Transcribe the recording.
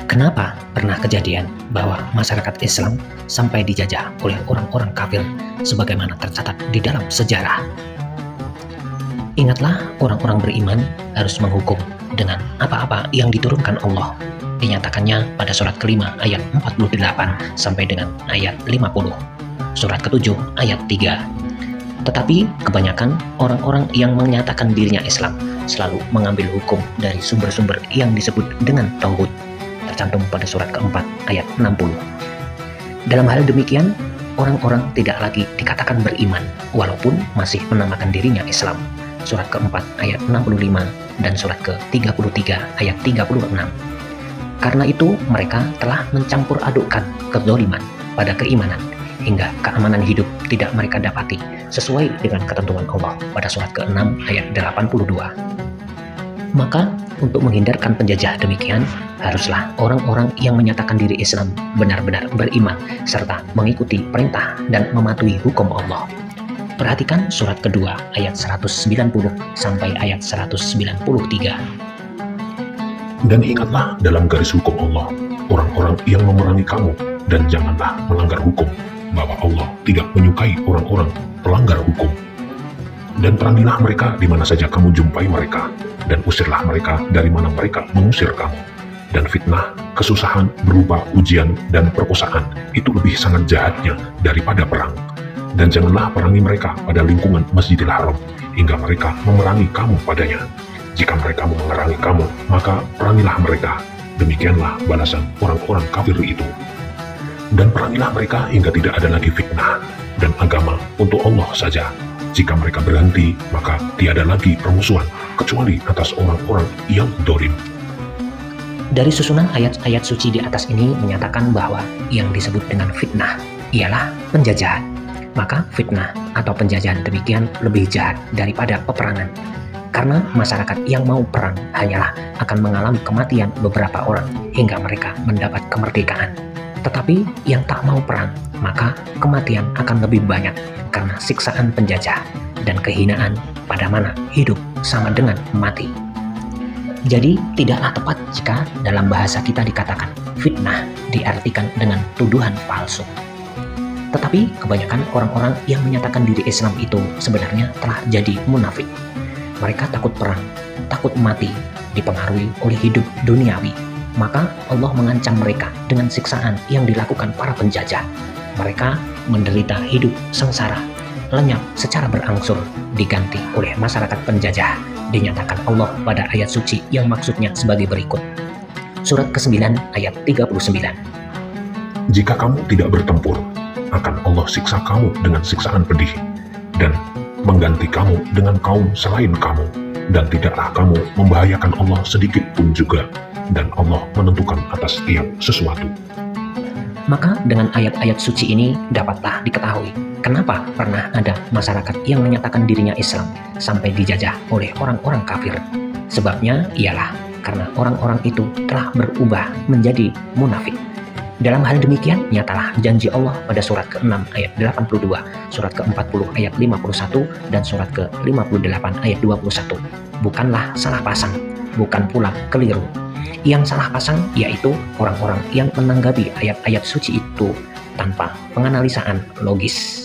Kenapa pernah kejadian bahwa masyarakat Islam sampai dijajah oleh orang-orang kafir sebagaimana tercatat di dalam sejarah? Ingatlah, orang-orang beriman harus menghukum dengan apa-apa yang diturunkan Allah. Dinyatakannya pada surat kelima ayat 48 sampai dengan ayat 50, surat ketujuh ayat 3. Tetapi kebanyakan orang-orang yang menyatakan dirinya Islam selalu mengambil hukum dari sumber-sumber yang disebut dengan tauhid, tercantum pada surat keempat ayat 60. Dalam hal demikian, orang-orang tidak lagi dikatakan beriman walaupun masih menamakan dirinya Islam. Surat keempat ayat 65 dan surat ke-33 ayat 36. Karena itu mereka telah mencampur adukkan kezaliman pada keimanan hingga keamanan hidup tidak mereka dapati sesuai dengan ketentuan Allah pada surat ke-6 ayat 82. Maka untuk menghindarkan penjajah demikian, haruslah orang-orang yang menyatakan diri Islam benar-benar beriman serta mengikuti perintah dan mematuhi hukum Allah. Perhatikan surat kedua ayat 190 sampai ayat 193. Dan ingatlah dalam garis hukum Allah orang-orang yang memerangi kamu, dan janganlah melanggar hukum, bahwa Allah tidak menyukai orang-orang pelanggar hukum. Dan perangilah mereka di mana saja kamu jumpai mereka, dan usirlah mereka dari mana mereka mengusir kamu. Dan fitnah, kesusahan berupa ujian dan perkosaan itu lebih sangat jahatnya daripada perang. Dan janganlah perangi mereka pada lingkungan Masjidil Haram hingga mereka memerangi kamu padanya. Jika mereka memerangi kamu, maka perangilah mereka. Demikianlah balasan orang-orang kafir itu. Dan perangilah mereka hingga tidak ada lagi fitnah dan agama untuk Allah saja. Jika mereka berhenti, maka tiada lagi permusuhan kecuali atas orang-orang yang dolim. Dari susunan ayat-ayat suci di atas ini menyatakan bahwa yang disebut dengan fitnah ialah penjajahan. Maka fitnah atau penjajahan demikian lebih jahat daripada peperangan. Karena masyarakat yang mau perang hanyalah akan mengalami kematian beberapa orang hingga mereka mendapat kemerdekaan. Tetapi yang tak mau perang, maka kematian akan lebih banyak karena siksaan penjajah dan kehinaan pada mana hidup sama dengan mati. Jadi tidaklah tepat jika dalam bahasa kita dikatakan fitnah diartikan dengan tuduhan palsu. Tetapi kebanyakan orang-orang yang menyatakan diri Islam itu sebenarnya telah jadi munafik. Mereka takut perang, takut mati, dipengaruhi oleh hidup duniawi. Maka Allah mengancam mereka dengan siksaan yang dilakukan para penjajah. Mereka menderita hidup sengsara, lenyap secara berangsur, diganti oleh masyarakat penjajah. Dinyatakan Allah pada ayat suci yang maksudnya sebagai berikut. Surat ke-9 ayat 39. Jika kamu tidak bertempur, akan Allah siksa kamu dengan siksaan pedih, dan mengganti kamu dengan kaum selain kamu, dan tidaklah kamu membahayakan Allah sedikit pun juga, dan Allah menentukan atas setiap sesuatu. Maka dengan ayat-ayat suci ini dapatlah diketahui kenapa pernah ada masyarakat yang menyatakan dirinya Islam sampai dijajah oleh orang-orang kafir. Sebabnya ialah karena orang-orang itu telah berubah menjadi munafik. Dalam hal demikian, nyatalah janji Allah pada surat ke-6 ayat 82, surat ke-40 ayat 51, dan surat ke-58 ayat 21. Bukanlah salah pasang, bukan pula keliru. Yang salah pasang yaitu orang-orang yang menanggapi ayat-ayat suci itu tanpa penganalisaan logis.